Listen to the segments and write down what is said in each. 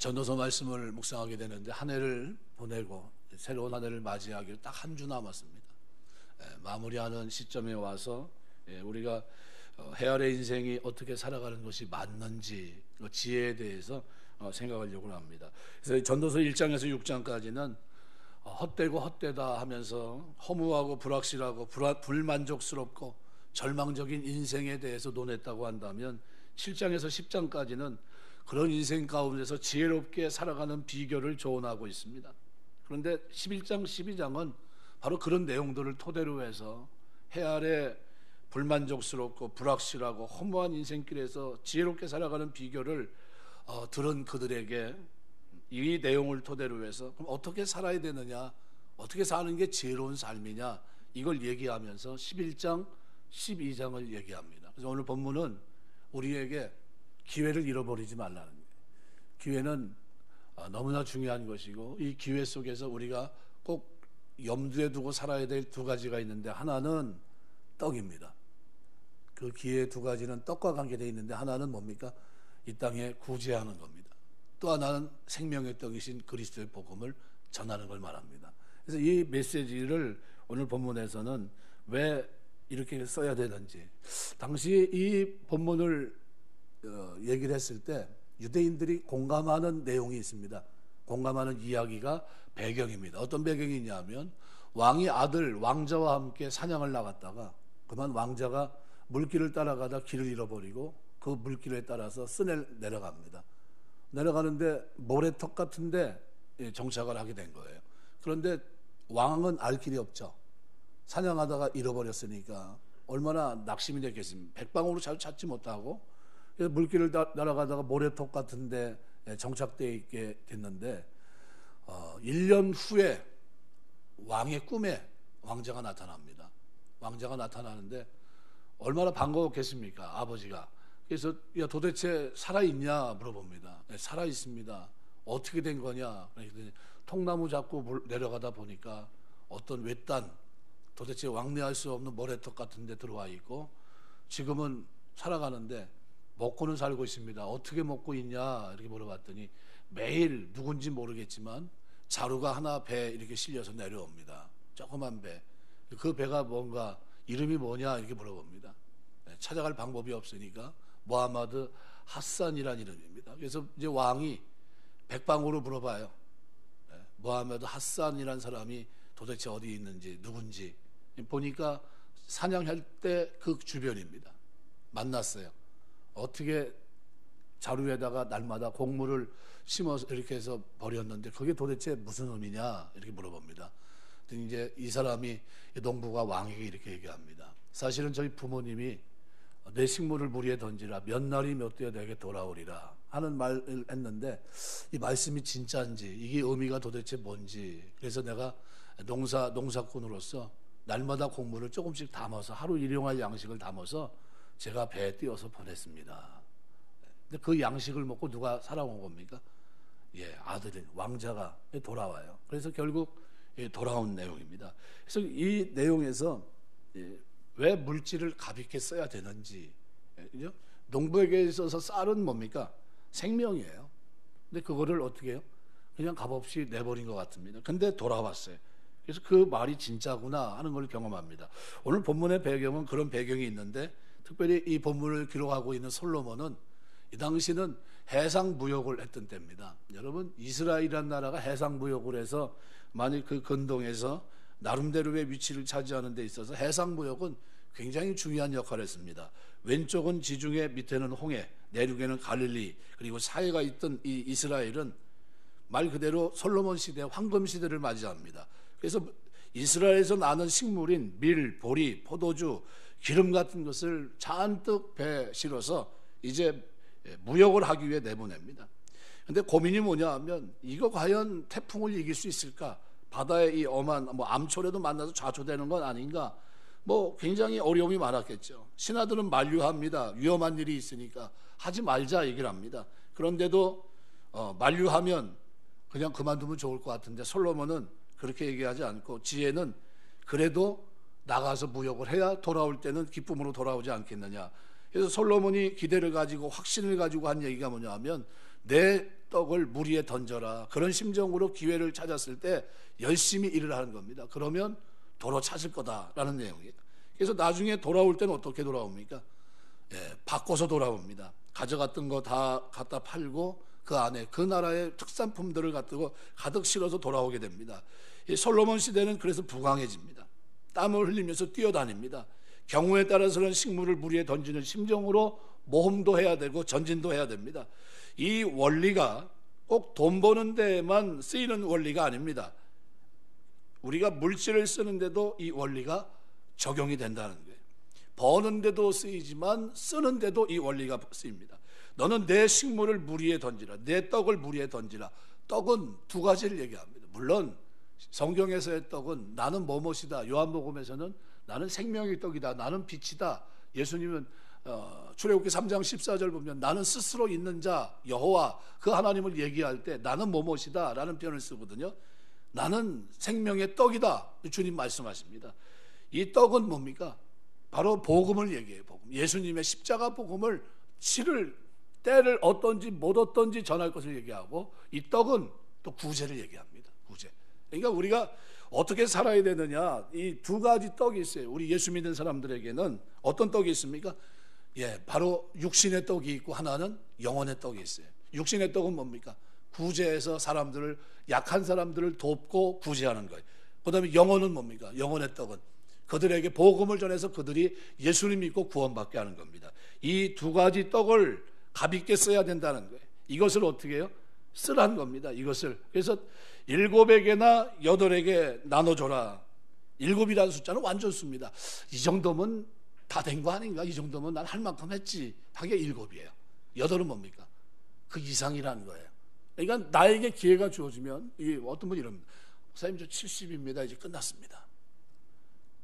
전도서 말씀을 묵상하게 되는데 한 해를 보내고 새로운 한 해를 맞이하기로 딱 한 주 남았습니다. 마무리하는 시점에 와서 우리가 헤아의 인생이 어떻게 살아가는 것이 맞는지 그 지혜에 대해서 생각하려고 합니다. 그래서 전도서 1장에서 6장까지는 헛되고 헛되다 하면서 허무하고 불확실하고 불만족스럽고 절망적인 인생에 대해서 논했다고 한다면 7장에서 10장까지는 그런 인생 가운데서 지혜롭게 살아가는 비결을 조언하고 있습니다. 그런데 11장, 12장은 바로 그런 내용들을 토대로 해서 해 아래 불만족스럽고 불확실하고 허무한 인생길에서 지혜롭게 살아가는 비결을 들은 그들에게 이 내용을 토대로 해서 그럼 어떻게 살아야 되느냐, 어떻게 사는 게 지혜로운 삶이냐, 이걸 얘기하면서 11장, 12장을 얘기합니다. 그래서 오늘 본문은 우리에게 기회를 잃어버리지 말라는 거예요. 기회는 너무나 중요한 것이고 이 기회 속에서 우리가 꼭 염두에 두고 살아야 될 두 가지가 있는데, 하나는 떡입니다. 그 기회 두 가지는 떡과 관계되어 있는데, 하나는 뭡니까? 이 땅에 구제하는 겁니다. 또 하나는 생명의 떡이신 그리스도의 복음을 전하는 걸 말합니다. 그래서 이 메시지를 오늘 본문에서는 왜 이렇게 써야 되는지, 당시 이 본문을 얘기를 했을 때 유대인들이 공감하는 내용이 있습니다. 공감하는 이야기가 배경입니다. 어떤 배경이 있냐면, 왕이 아들 왕자와 함께 사냥을 나갔다가 그만 왕자가 물길을 따라가다 길을 잃어버리고 그 물길에 따라서 스넬 내려갑니다. 내려가는데 모래턱 같은데 정착을 하게 된 거예요. 그런데 왕은 알 길이 없죠. 사냥하다가 잃어버렸으니까 얼마나 낙심이 됐겠습니까? 백방으로 잘 찾지 못하고 물길을 날아가다가 모래턱 같은데 정착되어 있게 됐는데 1년 후에 왕의 꿈에 왕자가 나타납니다. 왕자가 나타나는데 얼마나 반가웠겠습니까? 아버지가. 그래서 야, 도대체 살아있냐 물어봅니다. 네, 살아있습니다. 어떻게 된 거냐? 그랬더니 통나무 잡고 내려가다 보니까 어떤 외딴, 도대체 왕래할 수 없는 모래턱 같은 데 들어와 있고 지금은 살아가는데 먹고는 살고 있습니다. 어떻게 먹고 있냐 이렇게 물어봤더니 매일 누군지 모르겠지만 자루가 하나 배에 이렇게 실려서 내려옵니다. 조그만 배. 그 배가 뭔가 이름이 뭐냐 이렇게 물어봅니다. 찾아갈 방법이 없으니까 모하마드 하산이라는 이름입니다. 그래서 이제 왕이 백방으로 물어봐요. 모하마드 하산이라는 사람이 도대체 어디 있는지 누군지. 보니까 사냥할 때 그 주변입니다. 만났어요. 어떻게 자루에다가 날마다 곡물을 심어서 이렇게 해서 버렸는데 그게 도대체 무슨 의미냐 이렇게 물어봅니다. 이제 이 사람이 농부가 왕에게 이렇게 얘기합니다. 사실은 저희 부모님이 내 식물을 무리에 던지라 몇 날이 몇 되어 내게 돌아오리라 하는 말을 했는데 이 말씀이 진짜인지 이게 의미가 도대체 뭔지, 그래서 내가 농사꾼으로서 날마다 곡물을 조금씩 담아서 하루 일용할 양식을 담아서 제가 배에 띄워서 보냈습니다. 근데 그 양식을 먹고 누가 살아온 겁니까? 아들인 왕자가 돌아와요. 그래서 결국 돌아온 내용입니다. 그래서 이 내용에서 왜 물질을 가볍게 써야 되는지, 농부에게 있어서 쌀은 뭡니까? 생명이에요. 근데 그거를 어떻게 해요? 그냥 값없이 내버린 것 같습니다. 근데 돌아왔어요. 그래서 그 말이 진짜구나 하는 걸 경험합니다. 오늘 본문의 배경은 그런 배경이 있는데, 특별히 이 본문을 기록하고 있는 솔로몬은 이 당시는 해상무역을 했던 때입니다. 여러분, 이스라엘이라는 나라가 해상무역을 해서 만일 그 근동에서 나름대로의 위치를 차지하는 데 있어서 해상무역은 굉장히 중요한 역할을 했습니다. 왼쪽은 지중해, 밑에는 홍해, 내륙에는 갈릴리, 그리고 사해가 있던 이 이스라엘은 말 그대로 솔로몬 시대, 황금 시대를 맞이합니다. 그래서 이스라엘에서 나는 식물인 밀, 보리, 포도주, 기름 같은 것을 잔뜩 배에 실어서 이제 무역을 하기 위해 내보냅니다. 근데 고민이 뭐냐 하면 이거 과연 태풍을 이길 수 있을까? 바다의 이 엄한 암초라도 만나서 좌초되는 건 아닌가? 굉장히 어려움이 많았겠죠. 신하들은 만류합니다. 위험한 일이 있으니까 하지 말자 얘기를 합니다. 그런데도 만류하면 그냥 그만두면 좋을 것 같은데 솔로몬은 그렇게 얘기하지 않고 지혜는 그래도 나가서 무역을 해야 돌아올 때는 기쁨으로 돌아오지 않겠느냐. 그래서 솔로몬이 기대를 가지고 확신을 가지고 한 얘기가 뭐냐 하면 내 떡을 물 위에 던져라. 그런 심정으로 기회를 찾았을 때 열심히 일을 하는 겁니다. 그러면 도로 찾을 거다라는 내용이에요. 그래서 나중에 돌아올 때는 어떻게 돌아옵니까? 바꿔서 돌아옵니다. 가져갔던 거 다 갖다 팔고 그 안에 그 나라의 특산품들을 갖고 가득 실어서 돌아오게 됩니다. 이 솔로몬 시대는 그래서 부강해집니다. 땀을 흘리면서 뛰어다닙니다. 경우에 따라서는 식물을 물 위에 던지는 심정으로 모험도 해야 되고 전진도 해야 됩니다. 이 원리가 꼭 돈 버는 데에만 쓰이는 원리가 아닙니다. 우리가 물질을 쓰는데도 이 원리가 적용이 된다는 거예요. 버는데도 쓰이지만 쓰는데도 이 원리가 쓰입니다. 너는 내 식물을 물 위에 던지라. 내 떡을 물 위에 던지라. 떡은 두 가지를 얘기합니다. 물론 성경에서의 떡은 나는 뭐뭐이다. 요한복음에서는 나는 생명의 떡이다. 나는 빛이다. 예수님은 출애굽기 3장 14절 보면 나는 스스로 있는 자 여호와 그 하나님을 얘기할 때 나는 뭐뭐이다 라는 표현을 쓰거든요. 나는 생명의 떡이다. 주님 말씀하십니다. 이 떡은 뭡니까? 바로 복음을 얘기해요. 복음. 예수님의 십자가 복음을 치를 때를 어떤지 못 어떤지 전할 것을 얘기하고 이 떡은 또 구제를 얘기합니다. 구제. 그러니까 우리가 어떻게 살아야 되느냐, 이 두 가지 떡이 있어요. 우리 예수 믿는 사람들에게는 어떤 떡이 있습니까? 바로 육신의 떡이 있고 하나는 영혼의 떡이 있어요. 육신의 떡은 뭡니까? 구제해서 사람들을, 약한 사람들을 돕고 구제하는 거예요. 그 다음에 영혼은 뭡니까? 영혼의 떡은 그들에게 복음을 전해서 그들이 예수님 믿고 구원받게 하는 겁니다. 이 두 가지 떡을 값있게 써야 된다는 거예요. 이것을 어떻게 해요? 쓰라는 겁니다. 이것을. 그래서 7에게나 8에게 나눠줘라. 7이라는 숫자는 완전 수입니다. 이 정도면 다 된 거 아닌가? 이 정도면 난 할 만큼 했지. 하게 7이에요. 8은 뭡니까? 그 이상이라는 거예요. 그러니까 나에게 기회가 주어지면, 이게 어떤 분이 이럽니다. 목사님 저 70입니다. 이제 끝났습니다.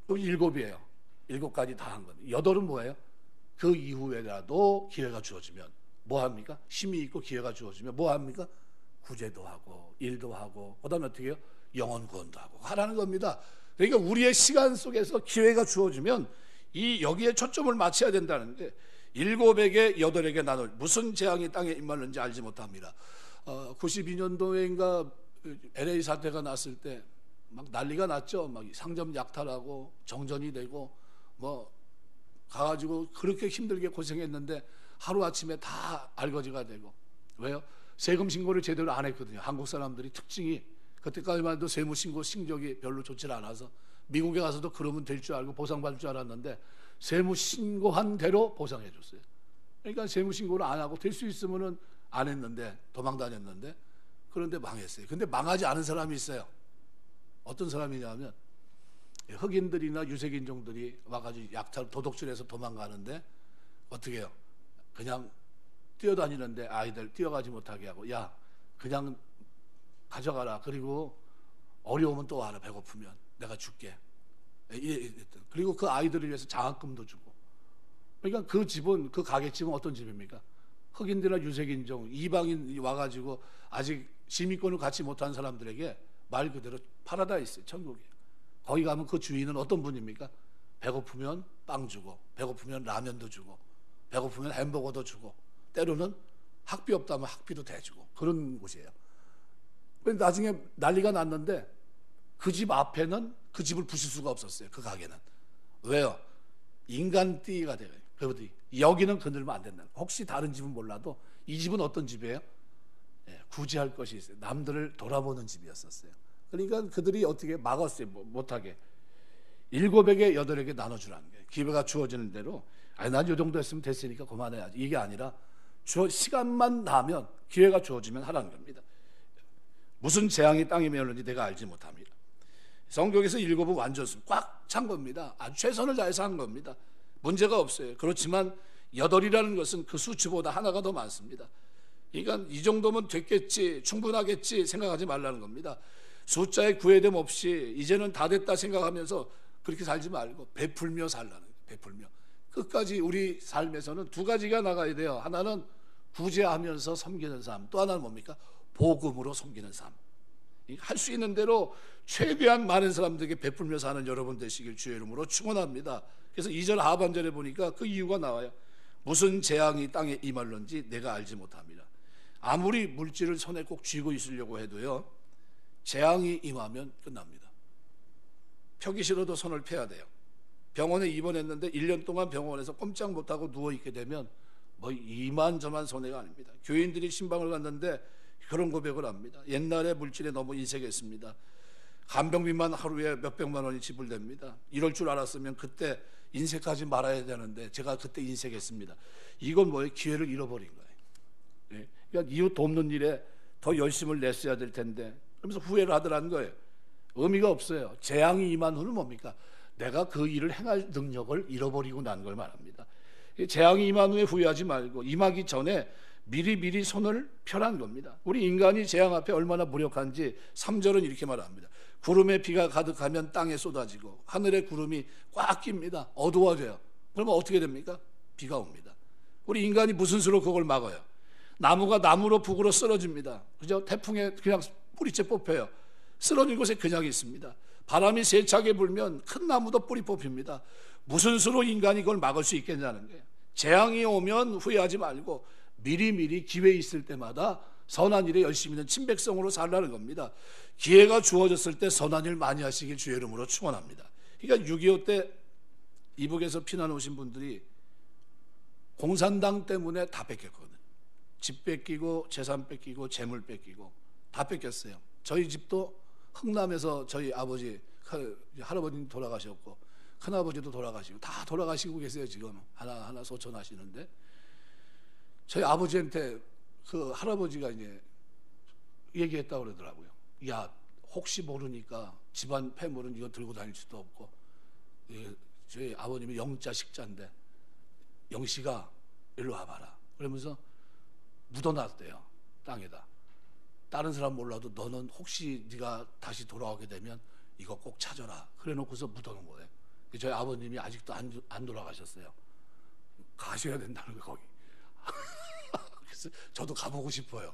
그럼 7이에요. 7가지 다 한 거예요. 8은 뭐예요? 그 이후에라도 기회가 주어지면 뭐 합니까? 힘이 있고 기회가 주어지면 뭐 합니까? 구제도 하고 일도 하고 그 다음에 어떻게 해요? 영혼 구원도 하고 하라는 겁니다. 그러니까 우리의 시간 속에서 기회가 주어지면 여기에 초점을 맞춰야 된다는 게 7에게 8에게 나눌 무슨 재앙이 땅에 임하는지 알지 못합니다. 92년도인가 LA 사태가 났을 때 막 난리가 났죠. 막 상점 약탈하고 정전이 되고 뭐 가가지고 그렇게 힘들게 고생했는데 하루아침에 다 알거지가 되고. 왜요? 세금 신고를 제대로 안 했거든요. 한국 사람들이 특징이 그때까지만 해도 세무 신고 신적이 별로 좋지 않아서 미국에 가서도 그러면 될 줄 알고 보상받을 줄 알았는데 세무 신고한 대로 보상해 줬어요. 그러니까 세무 신고를 안 하고 될 수 있으면은 안 했는데 도망 다녔는데 그런데 망했어요. 근데 망하지 않은 사람이 있어요. 어떤 사람이냐면 흑인들이나 유색인종들이 와가지고 약탈 도둑질해서 도망가는데 어떻게 해요? 그냥 뛰어다니는데 아이들 뛰어가지 못하게 하고 야 그냥 가져가라. 그리고 어려우면 또 와라. 배고프면 내가 줄게. 그리고 그 아이들을 위해서 장학금도 주고. 그러니까 그 집은, 그 가게집은 어떤 집입니까? 흑인들이나 유색인종, 이방인 와가지고 아직 시민권을 갖지 못한 사람들에게 말 그대로 파라다이스, 천국이에요. 거기 가면 그 주인은 어떤 분입니까? 배고프면 빵 주고, 배고프면 라면도 주고, 배고프면 햄버거도 주고, 때로는 학비 없다면 학비도 대주고 그런 곳이에요. 그런데 나중에 난리가 났는데 그 집 앞에는 그 집을 부실 수가 없었어요. 그 가게는. 왜요? 인간띠가 돼요. 그러더니 여기는 건들면 안 된다. 혹시 다른 집은 몰라도 이 집은 어떤 집이에요? 구제할 것이 있어요. 남들을 돌아보는 집이었었어요. 그러니까 그들이 어떻게 막았어요. 못하게. 7에게 8에게 나눠주라는 거예요. 기회가 주어지는 대로 아니 난 이 정도 했으면 됐으니까 그만해야지. 이게 아니라 시간만 나면 기회가 주어지면 하라는 겁니다. 무슨 재앙이 땅에 멸는지 내가 알지 못합니다. 성경에서 7은 완전수 꽉 찬 겁니다. 아주 최선을 다해서 한 겁니다. 문제가 없어요. 그렇지만 8이라는 것은 그 수치보다 하나가 더 많습니다. 그러니까 이 정도면 됐겠지, 충분하겠지 생각하지 말라는 겁니다. 숫자에 구애됨 없이 이제는 다 됐다 생각하면서 그렇게 살지 말고 베풀며 살라는 거예요. 베풀며. 끝까지 우리 삶에서는 두 가지가 나가야 돼요. 하나는 구제하면서 섬기는 삶, 또 하나는 뭡니까? 복음으로 섬기는 삶. 할 수 있는 대로 최대한 많은 사람들에게 베풀며 사는 여러분 되시길 주의 이름으로 축원합니다. 그래서 2절 하반절에 보니까 그 이유가 나와요. 무슨 재앙이 땅에 임할는지 내가 알지 못합니다. 아무리 물질을 손에 꼭 쥐고 있으려고 해도요, 재앙이 임하면 끝납니다. 펴기 싫어도 손을 펴야 돼요. 병원에 입원했는데 1년 동안 병원에서 꼼짝 못하고 누워있게 되면 뭐 이만저만 손해가 아닙니다. 교인들이 신방을 갔는데 그런 고백을 합니다. 옛날에 물질에 너무 인색했습니다. 간병비만 하루에 몇백만 원이 지불됩니다. 이럴 줄 알았으면 그때 인색하지 말아야 되는데 제가 그때 인색했습니다. 이건 뭐예요? 기회를 잃어버린 거예요. 그러니까 이웃 돕는 일에 더 열심을 냈어야 될 텐데, 그러면서 후회를 하더라는 거예요. 의미가 없어요. 재앙이 임한 후는 뭡니까? 내가 그 일을 행할 능력을 잃어버리고 난 걸 말합니다. 재앙이 임한 후에 후회하지 말고 임하기 전에 미리 손을 펴란 겁니다. 우리 인간이 재앙 앞에 얼마나 무력한지 3절은 이렇게 말합니다. 구름에 비가 가득하면 땅에 쏟아지고 하늘에 구름이 꽉 낍니다. 어두워져요. 그러면 어떻게 됩니까? 비가 옵니다. 우리 인간이 무슨 수로 그걸 막아요? 나무가 나무로 북으로 쓰러집니다. 그죠? 태풍에 그냥 뿌리째 뽑혀요. 쓰러진 곳에 그냥 있습니다. 바람이 세차게 불면 큰 나무도 뿌리 뽑힙니다. 무슨 수로 인간이 그걸 막을 수 있겠냐는 거예요. 재앙이 오면 후회하지 말고 미리 기회 있을 때마다 선한 일에 열심히 있는 친백성으로 살라는 겁니다. 기회가 주어졌을 때 선한 일 많이 하시길 주의 이름으로 축원합니다. 그러니까 6.25 때 이북에서 피난 오신 분들이 공산당 때문에 다 뺏겼거든요. 집 뺏기고 재산 뺏기고 재물 뺏기고 다 뺏겼어요. 저희 집도 흥남에서 저희 아버지 할아버님 돌아가셨고 큰아버지도 돌아가시고 다 돌아가시고 계세요. 지금 하나 소천하시는데, 저희 아버지한테 그 할아버지가 이제 얘기했다고 그러더라고요. 야, 혹시 모르니까 집안 폐물은 이거 들고 다닐 수도 없고, 저희 아버님이 영자 식자인데 영씨가 일로 와봐라 그러면서 묻어놨대요. 땅에다. 다른 사람 몰라도 너는 혹시 네가 다시 돌아오게 되면 이거 꼭 찾아라. 그래놓고서 묻어놓은 거예요. 저희 아버님이 아직도 안 돌아가셨어요. 가셔야 된다는 거예요, 거기. 그래서 저도 가보고 싶어요.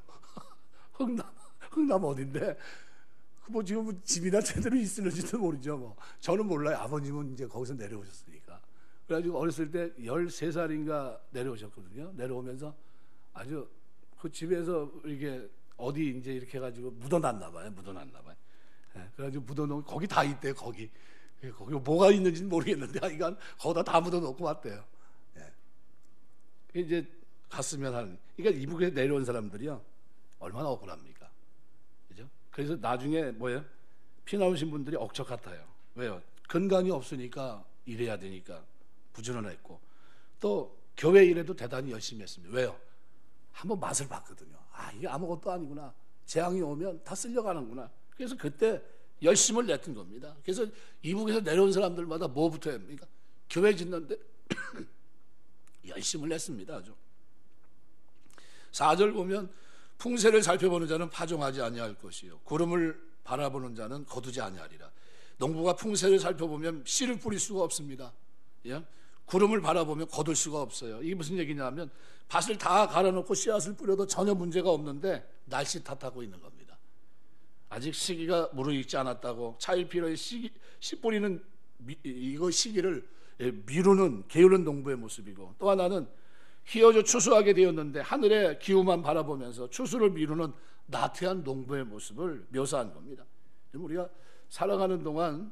흥남 어딘데? 뭐 지금 집이나 제대로 있을지도 모르죠. 뭐 저는 몰라요. 아버님은 이제 거기서 내려오셨으니까. 그래가지고 어렸을 때 13살인가 내려오셨거든요. 내려오면서 아주 그 집에서 이렇게 어디 이제 이렇게 해가지고 묻어놨나 봐요. 예, 그래가지고 묻어놓은 거기 다 있대요. 거기 뭐가 있는지는 모르겠는데 하여간 거기다 다 묻어놓고 왔대요. 예. 이제 갔으면 그러니까 이북에서 내려온 사람들이요 얼마나 억울합니까? 그죠? 그래서 나중에 뭐예요? 피난 오신 분들이 억척 같아요. 왜요? 건강이 없으니까 일해야 되니까 부지런했고, 또 교회 일에도 대단히 열심히 했습니다. 왜요? 한번 맛을 봤거든요. 아, 이게 아무것도 아니구나. 재앙이 오면 다 쓸려가는구나. 그래서 그때 열심을 냈던 겁니다. 그래서 이북에서 내려온 사람들마다 뭐부터 합니까? 교회 짓는데 열심을 냈습니다. 아주. 4절 보면 풍세를 살펴보는 자는 파종하지 아니할 것이요 구름을 바라보는 자는 거두지 아니하리라. 농부가 풍세를 살펴보면 씨를 뿌릴 수가 없습니다. 예? 구름을 바라보면 거둘 수가 없어요. 이게 무슨 얘기냐면 밭을 다 갈아놓고 씨앗을 뿌려도 전혀 문제가 없는데 날씨 탓하고 있는 겁니다. 아직 시기가 무르익지 않았다고 차일피로의 씨 뿌리는 이거 시기를 미루는 게으른 농부의 모습이고, 또 하나는 희어져 추수하게 되었는데 하늘의 기후만 바라보면서 추수를 미루는 나태한 농부의 모습을 묘사한 겁니다. 우리가 살아가는 동안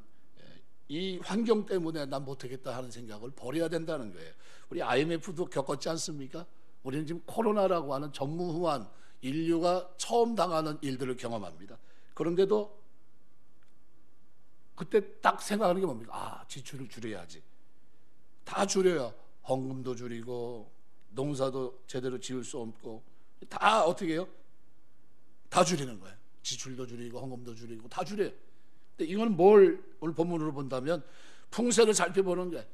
이 환경 때문에 난 못하겠다 하는 생각을 버려야 된다는 거예요. 우리 IMF도 겪었지 않습니까? 우리는 지금 코로나라고 하는 전무후무한 인류가 처음 당하는 일들을 경험합니다. 그런데도 그때 딱 생각하는 게 뭡니까? 아, 지출을 줄여야지. 다 줄여요. 헌금도 줄이고 농사도 제대로 지을 수 없고 다 어떻게 해요? 다 줄이는 거예요. 지출도 줄이고 헌금도 줄이고 다 줄여요. 근데 이건 뭘 오늘 본문으로 본다면 풍세를 살펴보는 게,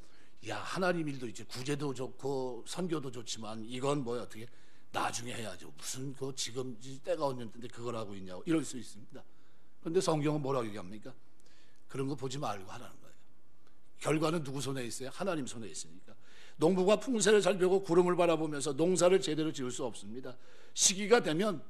야, 하나님 일도 이제 구제도 좋고 선교도 좋지만 이건 뭐야, 어떻게 나중에 해야죠. 무슨 그 지금 때가 왔는데 그걸 하고 있냐고 이럴 수 있습니다. 그런데 성경은 뭐라고 얘기합니까? 그런 거 보지 말고 하라는 거예요. 결과는 누구 손에 있어요? 하나님 손에 있으니까. 농부가 풍세를 살펴보고 구름을 바라보면서 농사를 제대로 지을 수 없습니다. 시기가 되면,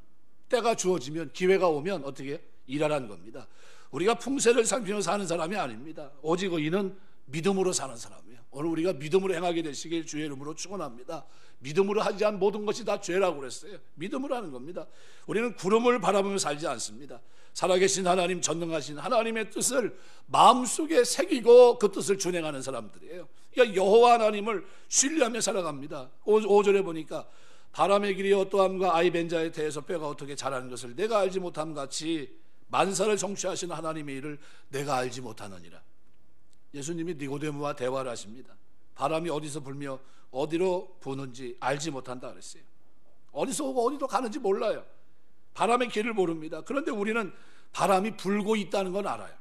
때가 주어지면, 기회가 오면 어떻게 일하라는 겁니다. 우리가 풍세를 살피며 사는 사람이 아닙니다. 오직 이는 믿음으로 사는 사람이에요. 오늘 우리가 믿음으로 행하게 되시길 주의 이름으로 축원합니다. 믿음으로 하지 않은 모든 것이 다 죄라고 그랬어요. 믿음으로 하는 겁니다. 우리는 구름을 바라보며 살지 않습니다. 살아계신 하나님, 전능하신 하나님의 뜻을 마음속에 새기고 그 뜻을 준행하는 사람들이에요. 그러니까 여호와 하나님을 신뢰하며 살아갑니다. 5절에 보니까 바람의 길이 어떠함과 아이벤자에 대해서 뼈가 어떻게 자라는 것을 내가 알지 못함 같이 만사를 성취하시는 하나님의 일을 내가 알지 못하느니라. 예수님이 니고데모와 대화를 하십니다. 바람이 어디서 불며 어디로 부는지 알지 못한다 그랬어요. 어디서 오고 어디로 가는지 몰라요. 바람의 길을 모릅니다. 그런데 우리는 바람이 불고 있다는 건 알아요.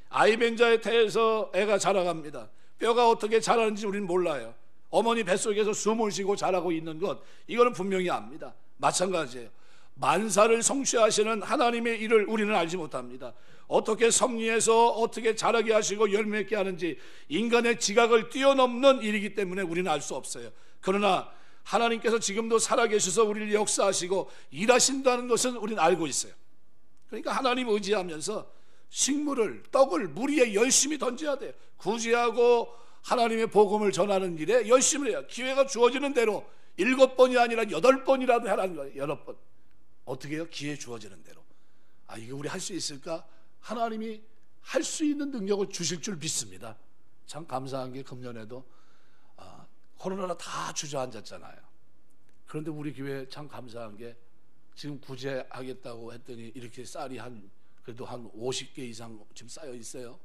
아이벤자에 대해서 애가 자라갑니다. 뼈가 어떻게 자라는지 우리는 몰라요. 어머니 뱃속에서 숨을 쉬고 자라고 있는 것, 이거는 분명히 압니다. 마찬가지예요. 만사를 성취하시는 하나님의 일을 우리는 알지 못합니다. 어떻게 섭리해서 어떻게 자라게 하시고 열매 맺게 하는지 인간의 지각을 뛰어넘는 일이기 때문에 우리는 알 수 없어요. 그러나 하나님께서 지금도 살아계셔서 우리를 역사하시고 일하신다는 것은 우리는 알고 있어요. 그러니까 하나님 의지하면서 식물을, 떡을 물 위에 열심히 던져야 돼요. 구제하고 하나님의 복음을 전하는 일에 열심히 해요. 기회가 주어지는 대로 7번이 아니라 8번이라도 하라는 거예요. 8번. 어떻게 해요? 기회 주어지는 대로. 이거 우리 할 수 있을까? 하나님이 할 수 있는 능력을 주실 줄 믿습니다. 참 감사한 게 금년에도 코로나가 다 주저앉았잖아요. 그런데 우리 교회 참 감사한 게 지금 구제하겠다고 했더니 이렇게 쌀이 그래도 한 50개 이상 지금 쌓여 있어요.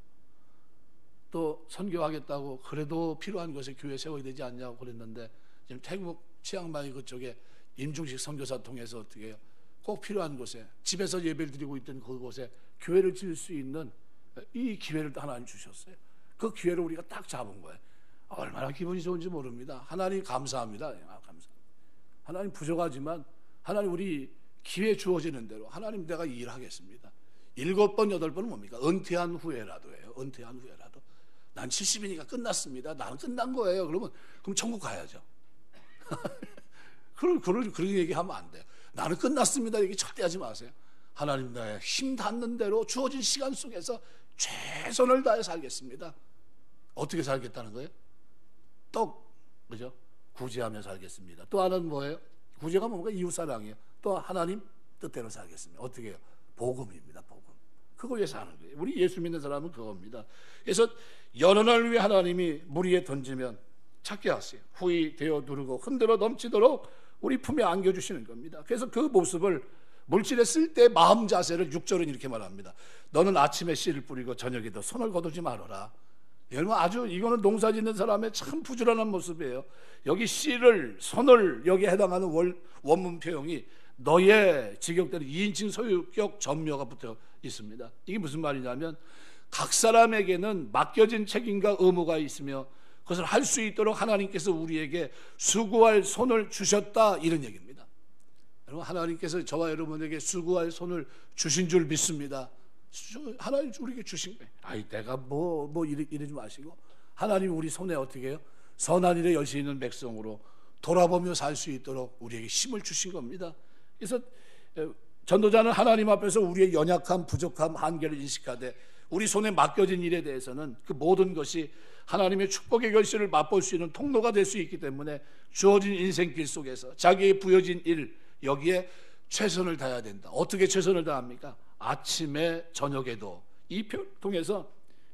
또 선교하겠다고 그래도 필요한 것에 교회 세워야 되지 않냐고 그랬는데 지금 태국 치앙마이 그쪽에 임중식 선교사 통해서 어떻게 해요? 꼭 필요한 곳에 집에서 예배를 드리고 있던 그곳에 교회를 지을 수 있는 이 기회를 하나님 주셨어요. 그 기회를 우리가 딱 잡은 거예요. 얼마나 기분이 좋은지 모릅니다. 하나님 감사합니다. 감사합니다. 하나님 부족하지만 하나님 우리 기회 주어지는 대로 하나님 내가 일하겠습니다. 7번 8번은 뭡니까? 은퇴한 후에라도 해요. 은퇴한 후에라도. 난 70이니까 끝났습니다. 나는 끝난 거예요. 그럼 천국 가야죠. 그런 얘기하면 안 돼요. 나는 끝났습니다. 얘기 절대 하지 마세요. 하나님 나의 힘 닿는 대로 주어진 시간 속에서 최선을 다해 살겠습니다. 어떻게 살겠다는 거예요? 그죠? 구제하며 살겠습니다. 또 하나는 뭐예요? 구제가 뭔가 이웃사랑이에요. 또 하나님 뜻대로 살겠습니다. 어떻게 해요? 복음입니다. 복음. 그거 위해서 하는 거예요. 우리 예수 믿는 사람은 그겁니다. 그래서 여러 날 위해 하나님이 물 위에 던지면 찾게 하세요. 후이 되어 누르고 흔들어 넘치도록 우리 품에 안겨주시는 겁니다. 그래서 그 모습을 물질에 쓸 때 마음 자세를 6절은 이렇게 말합니다. 너는 아침에 씨를 뿌리고 저녁에도 손을 거두지 말아라. 여러분 아주 이거는 농사 짓는 사람의 참 부지런한 모습이에요. 여기 씨를 손을 여기에 해당하는 원문 표현이 너의 직역대로 2인칭 소유격 전묘가 붙어 있습니다. 이게 무슨 말이냐면 각 사람에게는 맡겨진 책임과 의무가 있으며 그것을 할 수 있도록 하나님께서 우리에게 수고할 손을 주셨다 이런 얘기입니다. 여러분 하나님께서 저와 여러분에게 수고할 손을 주신 줄 믿습니다. 하나님 우리에게 주신 거예요. 내가 이러지 마시고 하나님 우리 손에 어떻게 해요? 선한 일에 열심히 있는 백성으로 돌아보며 살 수 있도록 우리에게 힘을 주신 겁니다. 그래서 전도자는 하나님 앞에서 우리의 연약함, 부족함, 한계를 인식하되 우리 손에 맡겨진 일에 대해서는 그 모든 것이 하나님의 축복의 결실을 맛볼 수 있는 통로가 될 수 있기 때문에 주어진 인생길 속에서 자기의 부여진 일 여기에 최선을 다해야 된다. 어떻게 최선을 다합니까? 아침에 저녁에도 이 표 통해서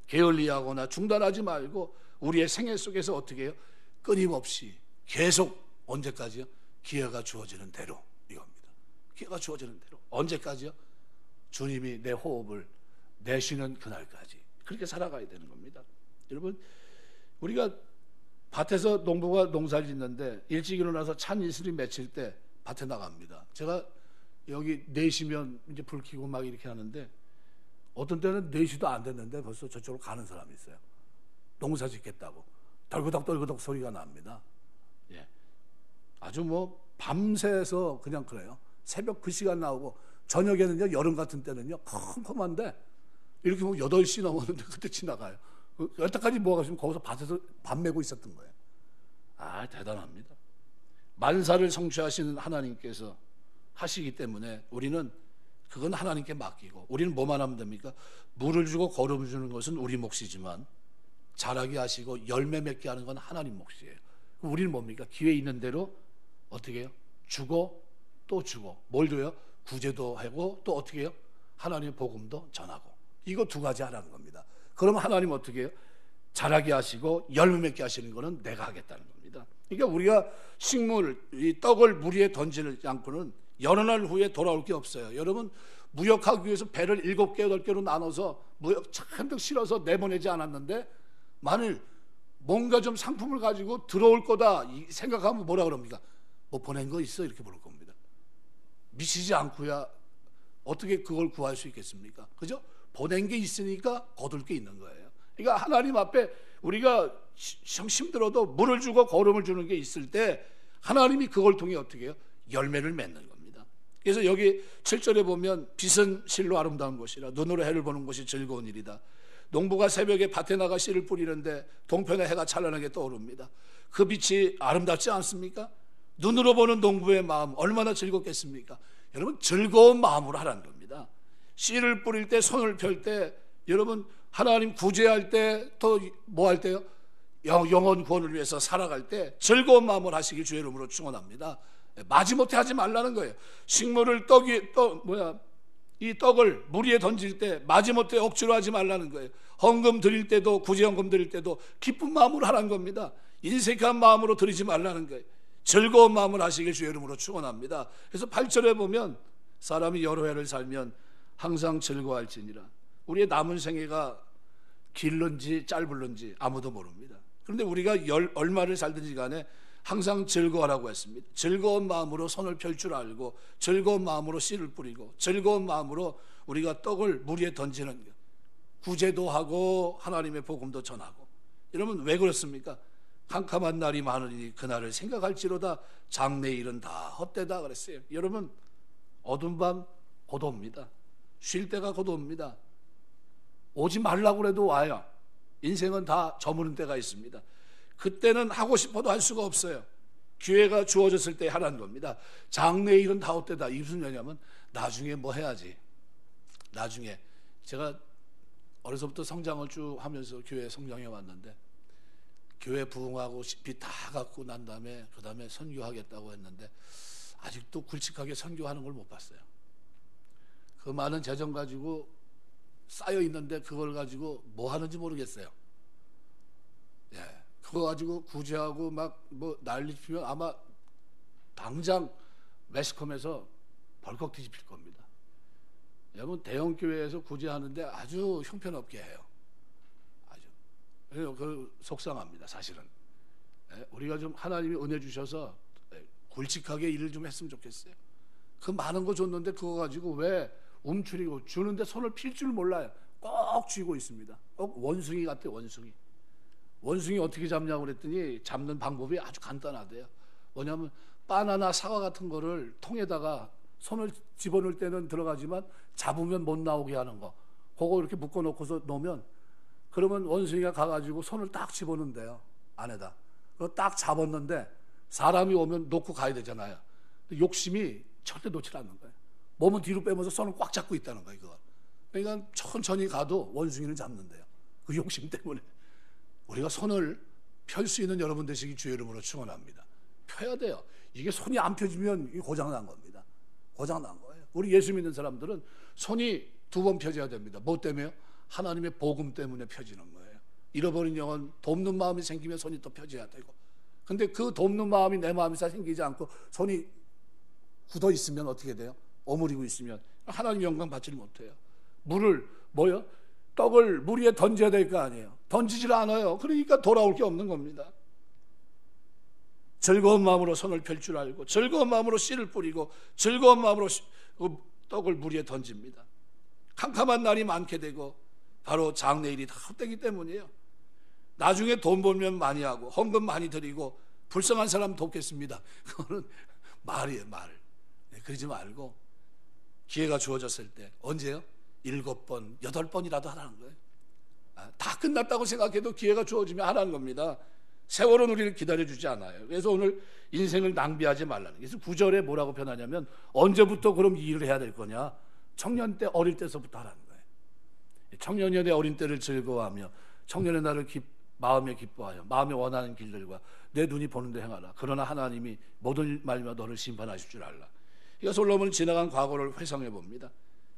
게을리하거나 중단하지 말고 우리의 생애 속에서 어떻게 해요? 끊임없이 계속 언제까지요? 기회가 주어지는 대로 이겁니다. 기회가 주어지는 대로 언제까지요? 주님이 내 호흡을 내쉬는 그날까지 그렇게 살아가야 되는 겁니다. 여러분 우리가 밭에서 농부가 농사를 짓는데 일찍 일어나서 찬 이슬이 맺힐 때 밭에 나갑니다. 제가 여기 4시면 이제 불 켜고 막 이렇게 하는데 어떤 때는 4시도 안 됐는데 벌써 저쪽으로 가는 사람이 있어요. 농사 짓겠다고 덜그덕 소리가 납니다. 예. 아주 밤새서 그냥 그래요. 새벽 그 시간 나오고 저녁에는요 여름 같은 때는요 컴컴한데 이렇게 8시 넘었는데 그때 지나가요. 여태까지 모아가시면 거기서 밭에서 밥 메고 있었던 거예요. 대단합니다. 만사를 성취하시는 하나님께서 하시기 때문에 우리는 그건 하나님께 맡기고 우리는 뭐만 하면 됩니까? 물을 주고 거름을 주는 것은 우리 몫이지만 자라게 하시고 열매 맺게 하는 건 하나님 몫이에요. 우리는 뭡니까? 기회 있는 대로 어떻게 해요? 주고 또 주고. 뭘 줘요? 구제도 하고 또 어떻게 해요? 하나님의 복음도 전하고. 이거 두 가지 하라는 겁니다. 그럼 하나님 어떻게 해요? 자라게 하시고 열매 맺게 하시는 거는 내가 하겠다는 겁니다. 그러니까 우리가 식물, 이 떡을 물 위에 던지지 않고는 여러 날 후에 돌아올 게 없어요. 여러분, 무역하기 위해서 배를 7개, 8개로 나눠서 무역 잔뜩 실어서 내보내지 않았는데, 만일 뭔가 좀 상품을 가지고 들어올 거다 생각하면 뭐라 그럽니까? 뭐 보낸 거 있어? 이렇게 물을 겁니다. 미치지 않고야 어떻게 그걸 구할 수 있겠습니까? 그죠? 보낸 게 있으니까 거둘 게 있는 거예요. 그러니까 하나님 앞에 우리가 힘들어도 물을 주고 거름을 주는 게 있을 때 하나님이 그걸 통해 어떻게 해요? 열매를 맺는 겁니다. 그래서 여기 7절에 보면 빛은 실로 아름다운 것이라 눈으로 해를 보는 것이 즐거운 일이다. 농부가 새벽에 밭에 나가 씨를 뿌리는데 동편에 해가 찬란하게 떠오릅니다. 그 빛이 아름답지 않습니까? 눈으로 보는 농부의 마음 얼마나 즐겁겠습니까? 여러분, 즐거운 마음으로 하라는 겁니다. 씨를 뿌릴 때, 손을 펼 때, 여러분 하나님 구제할 때, 또 뭐 할 때요? 영혼 구원을 위해서 살아갈 때 즐거운 마음을 하시길 주의 이름으로 축원합니다. 마지못해 하지 말라는 거예요. 식물을 이 떡을 물 위에 던질 때 마지못해 억지로 하지 말라는 거예요. 헌금 드릴 때도, 구제헌금 드릴 때도 기쁜 마음으로 하라는 겁니다. 인색한 마음으로 드리지 말라는 거예요. 즐거운 마음을 하시길 주의 이름으로 축원합니다. 그래서 8절에 보면 사람이 여러 해를 살면 항상 즐거워할지니라. 우리의 남은 생애가 길는지 짧을는지 아무도 모릅니다. 그런데 우리가 얼마를 살든지 간에 항상 즐거워하라고 했습니다. 즐거운 마음으로 손을 펼 줄 알고, 즐거운 마음으로 씨를 뿌리고, 즐거운 마음으로 우리가 떡을 물 위에 던지는 것, 구제도 하고 하나님의 복음도 전하고. 여러분, 왜 그렇습니까? 캄캄한 날이 많으니 그날을 생각할지로다 장래의 일은 다 헛되다 그랬어요. 여러분, 어두운 밤 곧 옵니다. 쉴 때가 곧 옵니다. 오지 말라고 해도 와요. 인생은 다 저무는 때가 있습니다. 그때는 하고 싶어도 할 수가 없어요. 기회가 주어졌을 때 하라는 겁니다. 장래의 일은 다 헛되다. 이게 무슨 얘기냐면 나중에 뭐 해야지. 나중에 제가 어려서부터 성장을 쭉 하면서 교회 성장해 왔는데, 교회 부흥하고 빚 다 갚고 난 다음에 그 다음에 선교하겠다고 했는데 아직도 굵직하게 선교하는 걸 못 봤어요. 그 많은 재정 가지고 쌓여 있는데 그걸 가지고 뭐 하는지 모르겠어요. 예, 그거 가지고 구제하고 막 뭐 난리 피면 아마 당장 매스컴에서 벌컥 뒤집힐 겁니다. 여러분, 대형 교회에서 구제하는데 아주 형편없게 해요. 아주. 그 속상합니다, 사실은. 예, 우리가 좀 하나님이 은혜 주셔서 굵직하게 일을 좀 했으면 좋겠어요. 그 많은 거 줬는데 그거 가지고 왜 움츠리고 주는데 손을 필 줄 몰라요. 꼭 쥐고 있습니다. 꼭 원숭이 같아, 원숭이. 원숭이 어떻게 잡냐고 그랬더니 잡는 방법이 아주 간단하대요. 뭐냐면 바나나, 사과 같은 거를 통에다가 손을 집어넣을 때는 들어가지만 잡으면 못 나오게 하는 거, 그거 이렇게 묶어놓고서 놓으면, 그러면 원숭이가 가가지고 손을 딱 집어넣는데요, 안에다. 그거 딱 잡았는데 사람이 오면 놓고 가야 되잖아요. 욕심이 절대 놓지 않는 거예요. 몸은 뒤로 빼면서 손을 꽉 잡고 있다는 거예요, 그거. 그러니까 천천히 가도 원숭이는 잡는데요. 그 욕심 때문에. 우리가 손을 펼 수 있는 여러분 되시기 주의 이름으로 축원합니다. 펴야 돼요. 이게 손이 안 펴지면 이게 고장난 겁니다. 고장난 거예요. 우리 예수 믿는 사람들은 손이 2번 펴져야 됩니다. 뭐 때문에요? 하나님의 복음 때문에 펴지는 거예요. 잃어버린 영혼 돕는 마음이 생기면 손이 또 펴져야 되고, 근데 그 돕는 마음이 내 마음이 잘 생기지 않고 손이 굳어 있으면 어떻게 돼요? 오므리고 있으면 하나님 영광 받지를 못해요. 떡을 물 위에 던져야 될 거 아니에요. 던지질 않아요. 그러니까 돌아올 게 없는 겁니다. 즐거운 마음으로 손을 펼 줄 알고, 즐거운 마음으로 씨를 뿌리고, 즐거운 마음으로 떡을 물 위에 던집니다. 캄캄한 날이 많게 되고 바로 장래일이 다 헛되기 때문이에요. 나중에 돈 벌면 많이 하고 헌금 많이 드리고 불쌍한 사람 돕겠습니다. 그거는 말이에요, 말. 그러지 말고 기회가 주어졌을 때, 언제요? 7번, 8번이라도 하라는 거예요. 다 끝났다고 생각해도 기회가 주어지면 하라는 겁니다. 세월은 우리를 기다려주지 않아요. 그래서 오늘 인생을 낭비하지 말라는 거예요. 그래서 9절에 뭐라고 표현하냐면, 언제부터 그럼 이 일을 해야 될 거냐? 청년 때, 어릴 때서부터 하라는 거예요. 청년의 어린 때를 즐거워하며 청년의 날을 마음에 기뻐하여 마음에 원하는 길들과 내 눈이 보는 데 행하라. 그러나 하나님이 모든 말과 너를 심판하실 줄 알라. 그러니까 솔로몬은 지나간 과거를 회상해 봅니다.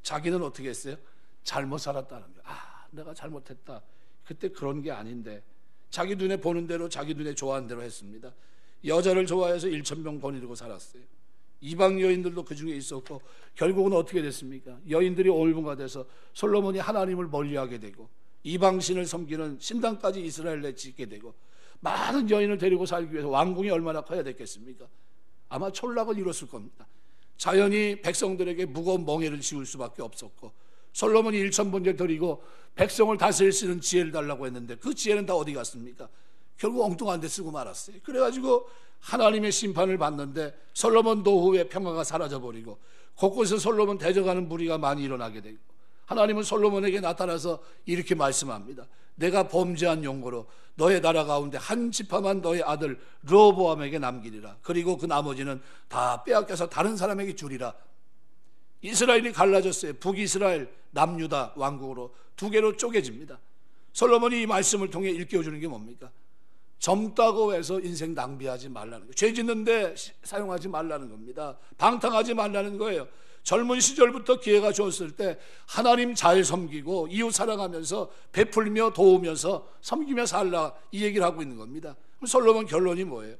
자기는 어떻게 했어요? 잘못 살았다는 거예요. 내가 잘못했다. 그때 그런 게 아닌데 자기 눈에 보는 대로 자기 눈에 좋아하는 대로 했습니다. 여자를 좋아해서 1,000명 거느리고 살았어요. 이방 여인들도 그 중에 있었고 결국은 어떻게 됐습니까? 여인들이 올무가 돼서 솔로몬이 하나님을 멀리하게 되고 이방신을 섬기는 신당까지 이스라엘에 짓게 되고 많은 여인을 데리고 살기 위해서 왕궁이 얼마나 커야 됐겠습니까? 아마 촌락을 이뤘을 겁니다. 자연히 백성들에게 무거운 멍에를 지울 수밖에 없었고 솔로몬이 1,000번째 드리고 백성을 다스릴 수 있는 지혜를 달라고 했는데 그 지혜는 다 어디 갔습니까? 결국 엉뚱한 데 쓰고 말았어요. 그래가지고 하나님의 심판을 받는데 솔로몬 노후에 평화가 사라져버리고 곳곳에서 솔로몬 대적하는 무리가 많이 일어나게 되고 하나님은 솔로몬에게 나타나서 이렇게 말씀합니다. 내가 범죄한 용고로 너의 나라 가운데 한 지파만 너의 아들 르호보암에게 남기리라. 그리고 그 나머지는 다 빼앗겨서 다른 사람에게 주리라. 이스라엘이 갈라졌어요. 북이스라엘, 남유다 왕국으로 두 개로 쪼개집니다. 솔로몬이 이 말씀을 통해 일깨워주는 게 뭡니까? 젊다고 해서 인생 낭비하지 말라는 거예요. 죄 짓는데 사용하지 말라는 겁니다. 방탕하지 말라는 거예요. 젊은 시절부터 기회가 주었을 때 하나님 잘 섬기고 이웃 사랑하면서 베풀며 도우면서 섬기며 살라, 이 얘기를 하고 있는 겁니다. 그럼 솔로몬 결론이 뭐예요?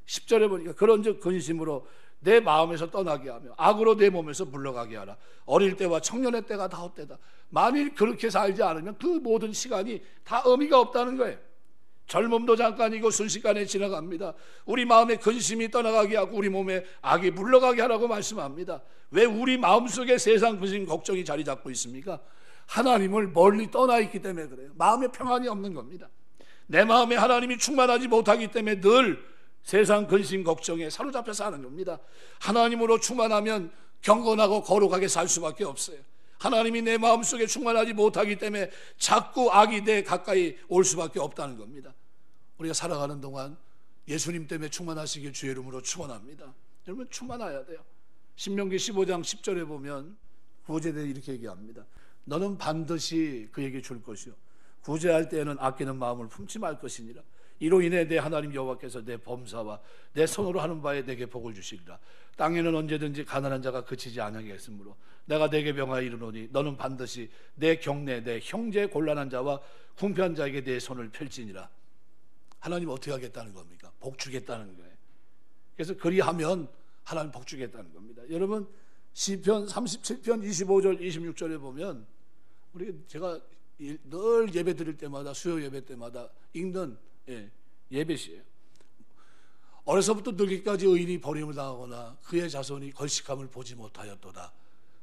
10절에 보니까 그런즉 근심으로 내 마음에서 떠나게 하며 악으로 내 몸에서 물러가게 하라. 어릴 때와 청년의 때가 다 헛되다. 만일 그렇게 살지 않으면 그 모든 시간이 다 의미가 없다는 거예요. 젊음도 잠깐이고 순식간에 지나갑니다. 우리 마음에 근심이 떠나가게 하고 우리 몸에 악이 물러가게 하라고 말씀합니다. 왜 우리 마음속에 세상 근심 걱정이 자리 잡고 있습니까? 하나님을 멀리 떠나 있기 때문에 그래요. 마음에 평안이 없는 겁니다. 내 마음에 하나님이 충만하지 못하기 때문에 늘 세상 근심 걱정에 사로잡혀 사는 겁니다. 하나님으로 충만하면 경건하고 거룩하게 살 수밖에 없어요. 하나님이 내 마음속에 충만하지 못하기 때문에 자꾸 악이 내 가까이 올 수밖에 없다는 겁니다. 우리가 살아가는 동안 예수님 때문에 충만하시길 주의 이름으로 축원합니다. 여러분 충만해야 돼요. 신명기 15장 10절에 보면 구제에 대해 이렇게 얘기합니다. 너는 반드시 그에게 줄 것이요 구제할 때에는 아끼는 마음을 품지 말 것이니라. 이로 인해 내 하나님 여호와께서 내 범사와 내 손으로 하는 바에 내게 복을 주시리라. 땅에는 언제든지 가난한 자가 그치지 아니하겠으므로 내가 내게 명하여 이르노니 너는 반드시 내 경내 내 형제 곤란한 자와 궁핍한 자에게 내 손을 펼지니라. 하나님 어떻게 하겠다는 겁니까? 복 주겠다는 거예요. 그래서 그리하면 하나님 복 주겠다는 겁니다. 여러분 시편 37편 25절 26절에 보면 제가 늘 예배 드릴 때마다 수요 예배 때마다 읽는 예배시예요. 어려서부터 늙기까지 의인이 버림을 당하거나 그의 자손이 걸식함을 보지 못하였도다.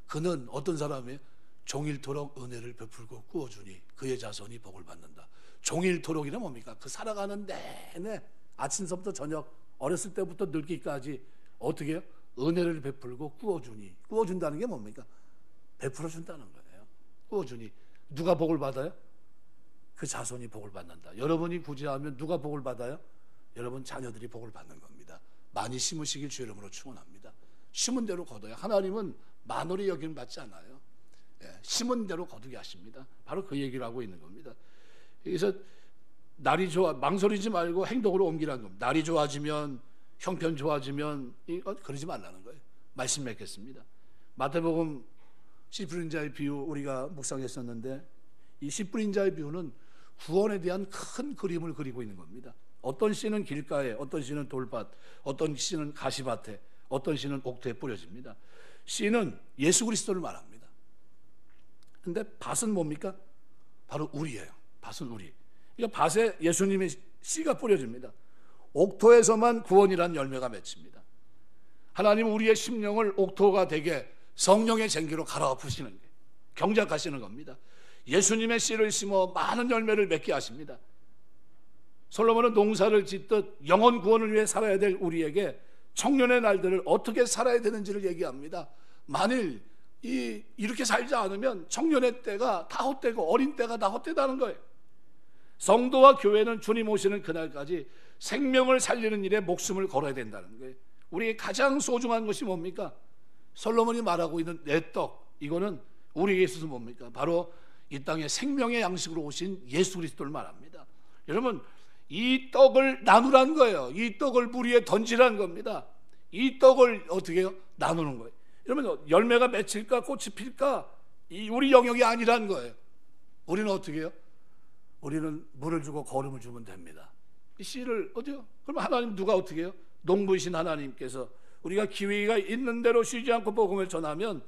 그는 어떤 사람이에요? 종일토록 은혜를 베풀고 꾸어주니 그의 자손이 복을 받는다. 종일토록이란 뭡니까? 그 살아가는 내내 아침서부터 저녁 어렸을 때부터 늙기까지 어떻게 해요? 은혜를 베풀고 꾸어주니. 꾸어준다는 게 뭡니까? 베풀어준다는 거예요. 꾸어주니. 누가 복을 받아요? 그 자손이 복을 받는다. 여러분이 구제하면 누가 복을 받아요? 여러분 자녀들이 복을 받는 겁니다. 많이 심으시길 주의 이름으로 축원합니다. 심은 대로 거둬요. 하나님은 만월이 여김 받지 않아요. 심은 대로 거두게 하십니다. 바로 그 얘기를 하고 있는 겁니다. 그래서 날이 좋아 망설이지 말고 행동으로 옮기라는 겁니다. 날이 좋아지면 형편 좋아지면 그러지 말라는 거예요. 말씀 맺겠습니다. 마태복음 씨 뿌린 자의 비유 우리가 묵상했었는데 이 씨 뿌린 자의 비유는 구원에 대한 큰 그림을 그리고 있는 겁니다. 어떤 씨는 길가에, 어떤 씨는 돌밭, 어떤 씨는 가시밭에, 어떤 씨는 옥토에 뿌려집니다. 씨는 예수 그리스도를 말합니다. 근데 밭은 뭡니까? 바로 우리예요. 밭은 우리. 그러니까 밭에 예수님의 씨가 뿌려집니다. 옥토에서만 구원이란 열매가 맺힙니다. 하나님은 우리의 심령을 옥토가 되게 성령의 쟁기로 갈아엎으시는 게 경작하시는 겁니다. 예수님의 씨를 심어 많은 열매를 맺게 하십니다. 솔로몬은 농사를 짓듯 영혼 구원을 위해 살아야 될 우리에게 청년의 날들을 어떻게 살아야 되는지를 얘기합니다. 만일 이렇게 살지 않으면 청년의 때가 다 헛되고 어린 때가 다 헛되다는 거예요. 성도와 교회는 주님 오시는 그날까지 생명을 살리는 일에 목숨을 걸어야 된다는 거예요. 우리의 가장 소중한 것이 뭡니까? 솔로몬이 말하고 있는 내 떡, 이거는 우리에게 있어서 뭡니까? 바로 이 땅에 생명의 양식으로 오신 예수 그리스도를 말합니다. 여러분, 이 떡을 나누라는 거예요. 이 떡을 물 위에 던지라는 겁니다. 이 떡을 어떻게 해요? 나누는 거예요. 여러분, 열매가 맺힐까 꽃이 필까 이 우리 영역이 아니라는 거예요. 우리는 어떻게 해요? 우리는 물을 주고 거름을 주면 됩니다. 이 씨를 어디요? 그럼 하나님 누가 어떻게 해요? 농부이신 하나님께서 우리가 기회가 있는 대로 쉬지 않고 복음을 전하면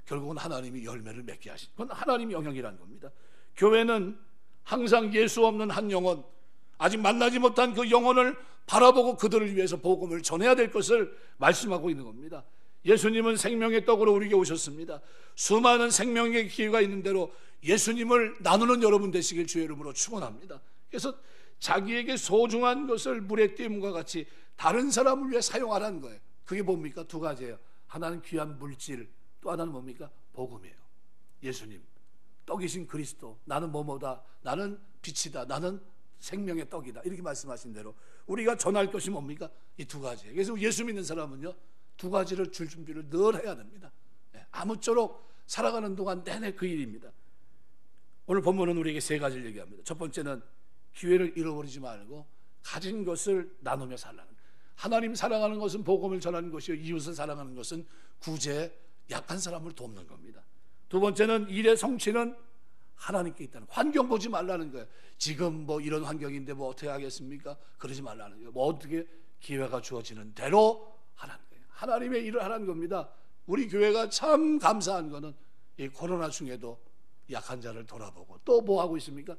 결국은 하나님이 열매를 맺게 하신, 그건 하나님 영역이라는 겁니다. 교회는 항상 예수 없는 한 영혼, 아직 만나지 못한 그 영혼을 바라보고 그들을 위해서 복음을 전해야 될 것을 말씀하고 있는 겁니다. 예수님은 생명의 떡으로 우리에게 오셨습니다. 수많은 생명의 기회가 있는 대로 예수님을 나누는 여러분 되시길 주의 이름으로 축원합니다. 그래서 자기에게 소중한 것을 물에 띄움과 같이 다른 사람을 위해 사용하라는 거예요. 그게 뭡니까? 두 가지예요. 하나는 귀한 물질, 또 하나는 뭡니까? 복음이에요. 예수님, 떡이신 그리스도, 나는 뭐뭐다, 나는 빛이다, 나는 생명의 떡이다, 이렇게 말씀하신 대로 우리가 전할 것이 뭡니까? 이 두 가지예요. 그래서 예수 믿는 사람은요, 두 가지를 줄 준비를 늘 해야 됩니다. 아무쪼록 살아가는 동안 내내 그 일입니다. 오늘 본문은 우리에게 세 가지를 얘기합니다. 첫 번째는 기회를 잃어버리지 말고 가진 것을 나누며 살라는, 하나님 사랑하는 것은 복음을 전하는 것이요, 이웃을 사랑하는 것은 구제 약한 사람을 돕는 겁니다. 두 번째는 일의 성취는 하나님께 있다는, 환경 보지 말라는 거예요. 지금 뭐 이런 환경인데 뭐 어떻게 하겠습니까? 그러지 말라는 거예요. 뭐 어떻게 기회가 주어지는 대로 하라는 거예요. 하나님의 일을 하라는 겁니다. 우리 교회가 참 감사한 거는 이 코로나 중에도 약한 자를 돌아보고 또 뭐 하고 있습니까?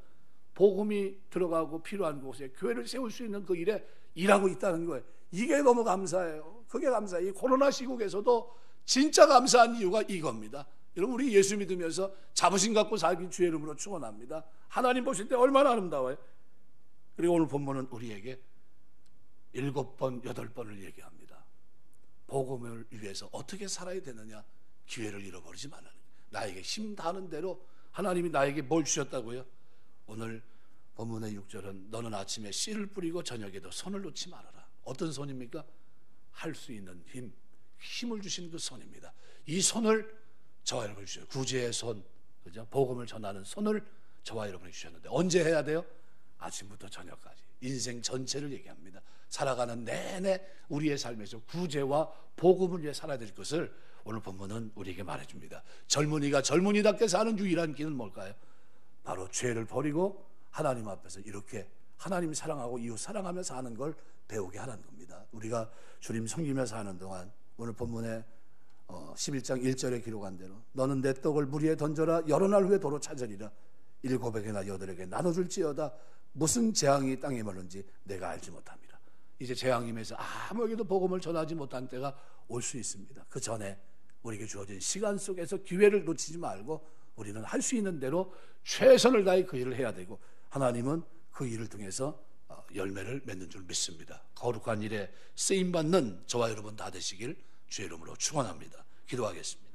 복음이 들어가고 필요한 곳에 교회를 세울 수 있는 그 일에 일하고 있다는 거예요. 이게 너무 감사해요. 그게 감사해요. 이 코로나 시국에서도 진짜 감사한 이유가 이겁니다. 여러분, 우리 예수 믿으면서 자부심 갖고 살기 주의 이름으로 축원합니다. 하나님 보실 때 얼마나 아름다워요. 그리고 오늘 본문은 우리에게 7번, 8번을 얘기합니다. 복음을 위해서 어떻게 살아야 되느냐, 기회를 잃어버리지 말라는 거예요. 나에게 힘 다하는 대로 하나님이 나에게 뭘 주셨다고요? 오늘 본문의 6절은 너는 아침에 씨를 뿌리고 저녁에도 손을 놓지 말아라. 어떤 손입니까? 할 수 있는 힘, 힘을 주신 그 손입니다. 이 손을 저와 여러분이 주셔요. 구제의 손, 그죠? 복음을 전하는 손을 저와 여러분이 주셨는데 언제 해야 돼요? 아침부터 저녁까지 인생 전체를 얘기합니다. 살아가는 내내 우리의 삶에서 구제와 복음을 위해 살아야 될 것을 오늘 본문은 우리에게 말해줍니다. 젊은이가 젊은이답게 사는 유일한 길은 뭘까요? 바로 죄를 버리고 하나님 앞에서 이렇게 하나님 사랑하고 이웃 사랑하며 사는 걸 배우게 하라는 겁니다. 우리가 주님 섬기며 사는 동안 오늘 본문에 11장 1절에 기록한 대로 너는 내 떡을 물 위에 던져라. 여러 날 후에 도로 찾으리라. 7에게나 8에게 나눠줄지어다. 무슨 재앙이 땅에 멀는지 내가 알지 못합니다. 이제 재앙임에서 아무에게도 복음을 전하지 못한 때가 올 수 있습니다. 그 전에 우리에게 주어진 시간 속에서 기회를 놓치지 말고 우리는 할 수 있는 대로 최선을 다해 그 일을 해야 되고 하나님은 그 일을 통해서 열매를 맺는 줄 믿습니다. 거룩한 일에 쓰임받는 저와 여러분 다 되시길 주의 이름으로 축원합니다. 기도하겠습니다.